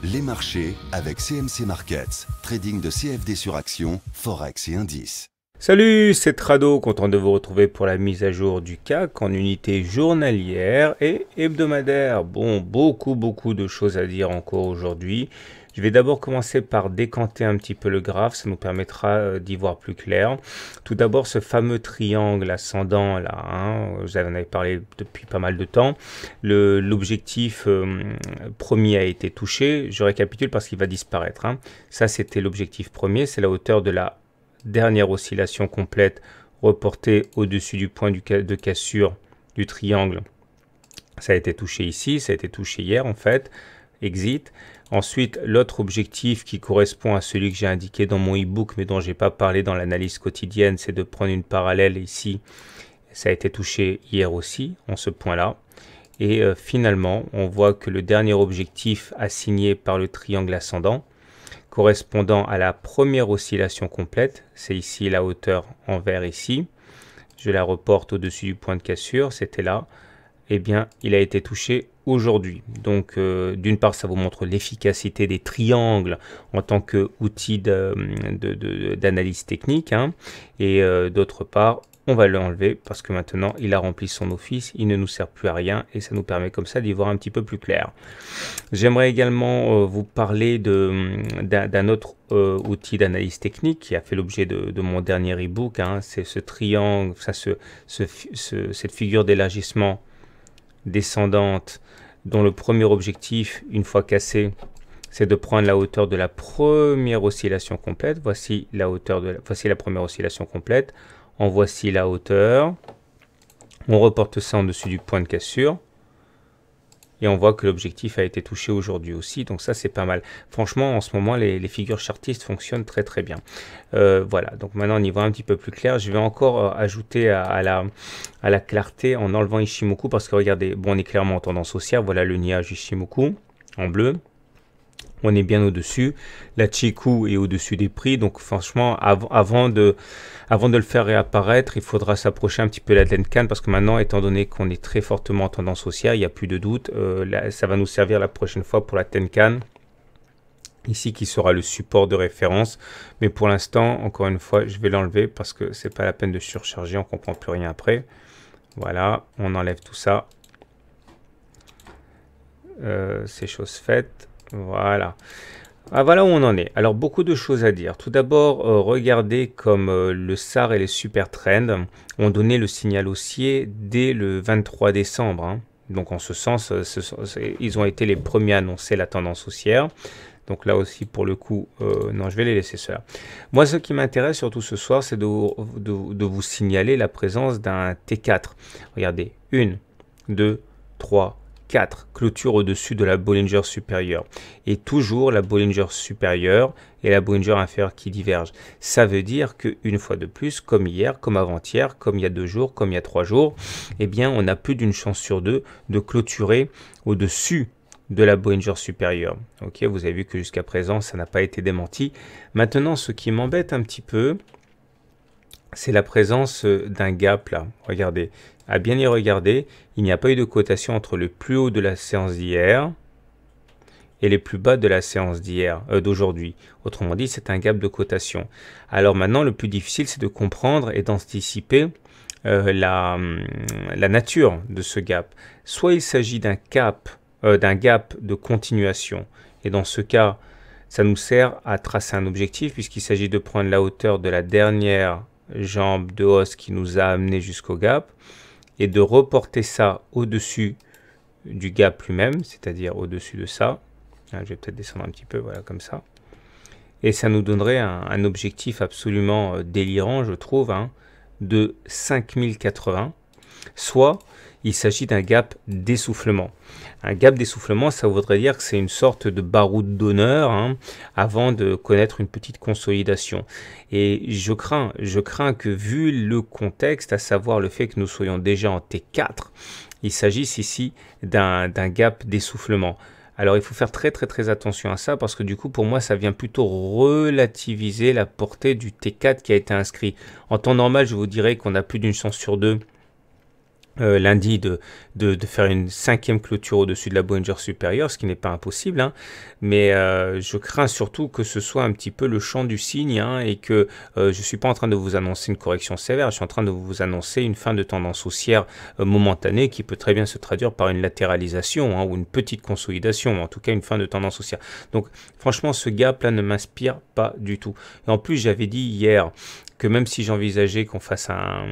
Les marchés avec CMC Markets, trading de CFD sur action, Forex et indices. Salut, c'est Trado, content de vous retrouver pour la mise à jour du CAC en unité journalière et hebdomadaire. Bon, beaucoup de choses à dire encore aujourd'hui. Je vais d'abord commencer par décanter un petit peu le graphe, ça nous permettra d'y voir plus clair. Tout d'abord, ce fameux triangle ascendant là, vous en avez parlé depuis pas mal de temps. L'objectif premier a été touché. Je récapitule parce qu'il va disparaître. Ça, c'était l'objectif premier, c'est la hauteur de la dernière oscillation complète reportée au-dessus du point de cassure du triangle. Ça a été touché ici, ça a été touché hier en fait, exit. Ensuite, l'autre objectif qui correspond à celui que j'ai indiqué dans mon e-book mais dont j'ai pas parlé dans l'analyse quotidienne, c'est de prendre une parallèle ici. Ça a été touché hier aussi, en ce point-là. Et finalement, on voit que le dernier objectif assigné par le triangle ascendant, correspondant à la première oscillation complète, c'est ici la hauteur en vert ici, je la reporte au-dessus du point de cassure, c'était là, eh bien il a été touché aujourd'hui. Donc d'une part ça vous montre l'efficacité des triangles en tant qu'outil d'analyse technique, et d'autre part on va l'enlever parce que maintenant il a rempli son office, il ne nous sert plus à rien et ça nous permet comme ça d'y voir un petit peu plus clair. J'aimerais également vous parler d'un autre outil d'analyse technique qui a fait l'objet de mon dernier e-book, c'est ce triangle, cette figure d'élargissement descendante dont le premier objectif, une fois cassé, c'est de prendre la hauteur de la première oscillation complète. Voici la première oscillation complète. En voici la hauteur. On reporte ça en dessus du point de cassure. Et on voit que l'objectif a été touché aujourd'hui aussi. Donc ça, c'est pas mal. Franchement, en ce moment, les figures chartistes fonctionnent très bien. Voilà. Donc maintenant, on y voit un petit peu plus clair. Je vais encore ajouter à la clarté en enlevant Ichimoku. Parce que regardez, bon, on est clairement en tendance haussière. Voilà le nuage Ichimoku en bleu. On est bien au-dessus. La Chikou est au-dessus des prix. Donc franchement, avant de le faire réapparaître, il faudra s'approcher un petit peu de la Tenkan. Parce que maintenant, étant donné qu'on est très fortement en tendance haussière, il n'y a plus de doute. Ça va nous servir la prochaine fois pour la Tenkan. Ici, qui sera le support de référence. Mais pour l'instant, encore une fois, je vais l'enlever parce que c'est pas la peine de surcharger. On ne comprend plus rien après. Voilà, on enlève tout ça. C'est chose faite. Voilà. Voilà où on en est. Alors, beaucoup de choses à dire. Tout d'abord, regardez comme le SAR et les super trends ont donné le signal haussier dès le 23 décembre. Donc, en ce sens, ils ont été les premiers à annoncer la tendance haussière. Donc là aussi, pour le coup, non, je vais les laisser cela. Moi, ce qui m'intéresse surtout ce soir, c'est de vous signaler la présence d'un T4. Regardez, 1, 2, 3, 4 clôtures au-dessus de la Bollinger supérieure. Et toujours la Bollinger supérieure et la Bollinger inférieure qui divergent. Ça veut dire qu'une fois de plus, comme hier, comme avant-hier, comme il y a 2 jours, comme il y a 3 jours, eh bien, on a plus d'une chance sur 2 de clôturer au-dessus de la Bollinger supérieure. Ok, vous avez vu que jusqu'à présent, ça n'a pas été démenti. Maintenant, ce qui m'embête un petit peu, c'est la présence d'un gap là. Regardez, à bien y regarder, il n'y a pas eu de cotation entre le plus haut de la séance d'hier et les plus bas de la séance d'aujourd'hui. Autrement dit, c'est un gap de cotation. Alors maintenant, le plus difficile, c'est de comprendre et d'anticiper la nature de ce gap. Soit il s'agit d'un gap de continuation, et dans ce cas, ça nous sert à tracer un objectif puisqu'il s'agit de prendre la hauteur de la dernière jambe de hausse qui nous a amené jusqu'au gap et de reporter ça au-dessus du gap lui-même, c'est-à-dire au-dessus de ça. Je vais peut-être descendre un petit peu, voilà, comme ça. Et ça nous donnerait un objectif absolument délirant, je trouve, de 5080, soit il s'agit d'un gap d'essoufflement. Un gap d'essoufflement, ça voudrait dire que c'est une sorte de baroud d'honneur avant de connaître une petite consolidation. Et je crains que vu le contexte, à savoir le fait que nous soyons déjà en T4, il s'agisse ici d'un gap d'essoufflement. Alors il faut faire très attention à ça parce que du coup pour moi ça vient plutôt relativiser la portée du T4 qui a été inscrit. En temps normal je vous dirais qu'on a plus d'une chance sur 2 lundi de faire une 5e clôture au-dessus de la Bollinger supérieure, ce qui n'est pas impossible, hein, mais je crains surtout que ce soit un petit peu le champ du cygne, hein, et que je ne suis pas en train de vous annoncer une correction sévère, je suis en train de vous annoncer une fin de tendance haussière momentanée qui peut très bien se traduire par une latéralisation, hein, ou une petite consolidation, en tout cas une fin de tendance haussière. Donc franchement, ce gap-là ne m'inspire pas du tout. Et en plus, j'avais dit hier que même si j'envisageais qu'on fasse un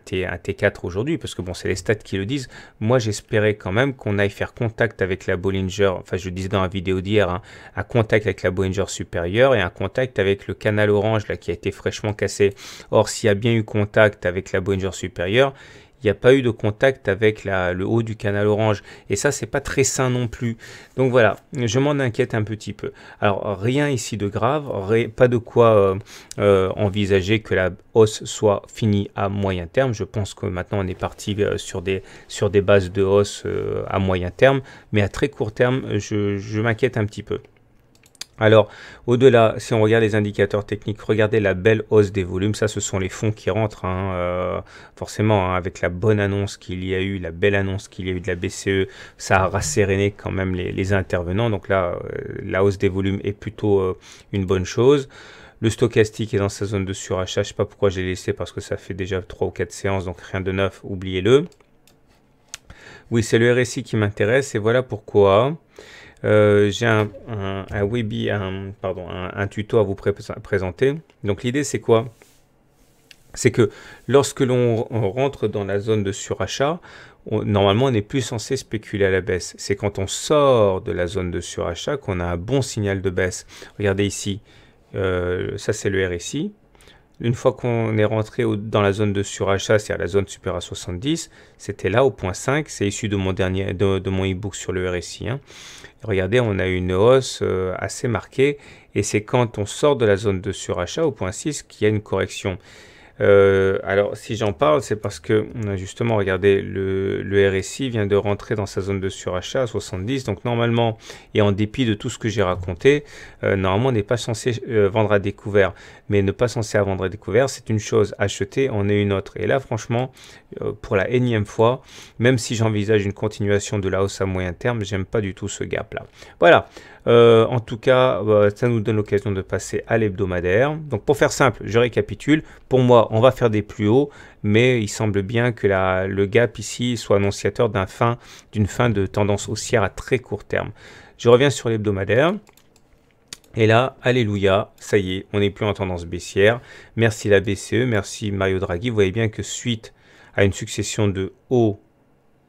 T4 aujourd'hui, parce que bon, c'est les stats qui le disent, moi j'espérais quand même qu'on aille faire contact avec la Bollinger, enfin je le disais dans la vidéo d'hier, hein, un contact avec la Bollinger supérieure et un contact avec le canal orange là qui a été fraîchement cassé. Or, s'il y a bien eu contact avec la Bollinger supérieure, il n'y a pas eu de contact avec le haut du canal orange. Et ça, c'est pas très sain non plus. Donc voilà, je m'en inquiète un petit peu. Alors, rien ici de grave, pas de quoi envisager que la hausse soit finie à moyen terme. Je pense que maintenant, on est parti sur des bases de hausse à moyen terme. Mais à très court terme, je m'inquiète un petit peu. Alors, au-delà, si on regarde les indicateurs techniques, regardez la belle hausse des volumes. Ça, ce sont les fonds qui rentrent, hein, forcément, hein, avec la bonne annonce qu'il y a eu, la belle annonce qu'il y a eu de la BCE, ça a rasséréné quand même les intervenants. Donc là, la hausse des volumes est plutôt une bonne chose. Le stochastique est dans sa zone de surachat. Je ne sais pas pourquoi j'ai laissé, parce que ça fait déjà 3 ou 4 séances, donc rien de neuf, oubliez-le. Oui, c'est le RSI qui m'intéresse, et voilà pourquoi. J'ai un tuto à vous présenter. Donc l'idée c'est quoi? C'est que lorsque l'on rentre dans la zone de surachat, normalement on n'est plus censé spéculer à la baisse. C'est quand on sort de la zone de surachat qu'on a un bon signal de baisse. Regardez ici, ça c'est le RSI. Une fois qu'on est rentré dans la zone de surachat, c'est-à-dire la zone supérieure à 70, c'était là au point 5, c'est issu de mon e-book sur le RSI. Hein. Regardez, on a une hausse assez marquée et c'est quand on sort de la zone de surachat au point 6 qu'il y a une correction. Alors, si j'en parle, c'est parce que, justement, regardez, le RSI vient de rentrer dans sa zone de surachat à 70. Donc, normalement, et en dépit de tout ce que j'ai raconté, normalement, on n'est pas censé vendre à découvert. Mais ne pas censé vendre à découvert, c'est une chose. Acheter en est une autre. Et là, franchement, pour la énième fois, même si j'envisage une continuation de la hausse à moyen terme, j'aime pas du tout ce gap-là. Voilà. En tout cas, ça nous donne l'occasion de passer à l'hebdomadaire. Donc pour faire simple, je récapitule. Pour moi, on va faire des plus hauts, mais il semble bien que le gap ici soit annonciateur d'une fin de tendance haussière à très court terme. Je reviens sur l'hebdomadaire. Et là, alléluia, ça y est, on n'est plus en tendance baissière. Merci la BCE, merci Mario Draghi. Vous voyez bien que suite à une succession de hauts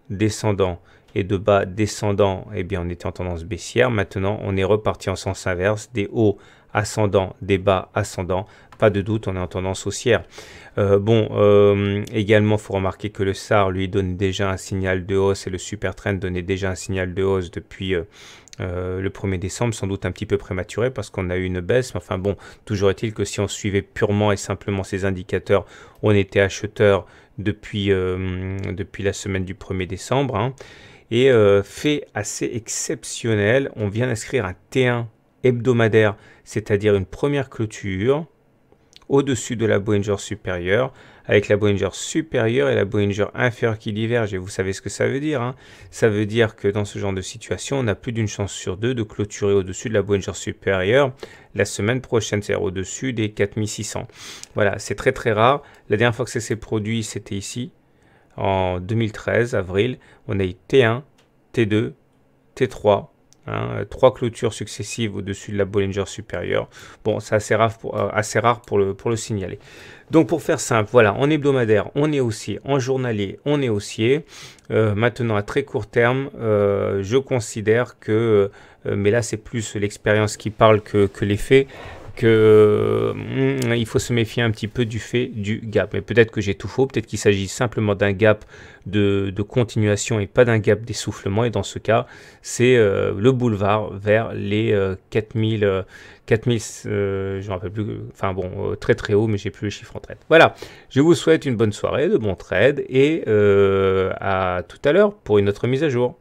descendants et de bas descendants, eh bien on était en tendance baissière. Maintenant, on est reparti en sens inverse, des hauts ascendants, des bas ascendants. Pas de doute, on est en tendance haussière. Également, il faut remarquer que le SAR, lui, donne déjà un signal de hausse et le Supertrend donnait déjà un signal de hausse depuis le 1er décembre, sans doute un petit peu prématuré parce qu'on a eu une baisse. Mais enfin bon, toujours est-il que si on suivait purement et simplement ces indicateurs, on était acheteur depuis la semaine du 1er décembre. Hein. Et fait assez exceptionnel, on vient d'inscrire un T1 hebdomadaire, c'est-à-dire une première clôture au-dessus de la Bollinger supérieure, avec la Bollinger supérieure et la Bollinger inférieure qui divergent. Et vous savez ce que ça veut dire. Hein, ça veut dire que dans ce genre de situation, on a plus d'une chance sur deux de clôturer au-dessus de la Bollinger supérieure la semaine prochaine, c'est-à-dire au-dessus des 4600. Voilà, c'est très très rare. La dernière fois que ça s'est produit, c'était ici, en 2013, avril. On a eu T1, T2, T3. Hein, 3 clôtures successives au-dessus de la Bollinger supérieure. Bon, c'est assez rare pour le signaler. Donc pour faire simple, voilà, en hebdomadaire, on est haussier, en journalier, on est haussier. Maintenant, à très court terme, je considère que, mais là c'est plus l'expérience qui parle que les faits, il faut se méfier un petit peu du fait du gap. Mais peut-être que j'ai tout faux, peut-être qu'il s'agit simplement d'un gap de continuation et pas d'un gap d'essoufflement. Et dans ce cas, c'est le boulevard vers les 4000, je ne me rappelle plus, enfin bon, très très haut, mais j'ai plus le chiffre en trade. Voilà, je vous souhaite une bonne soirée, de bons trades et à tout à l'heure pour une autre mise à jour.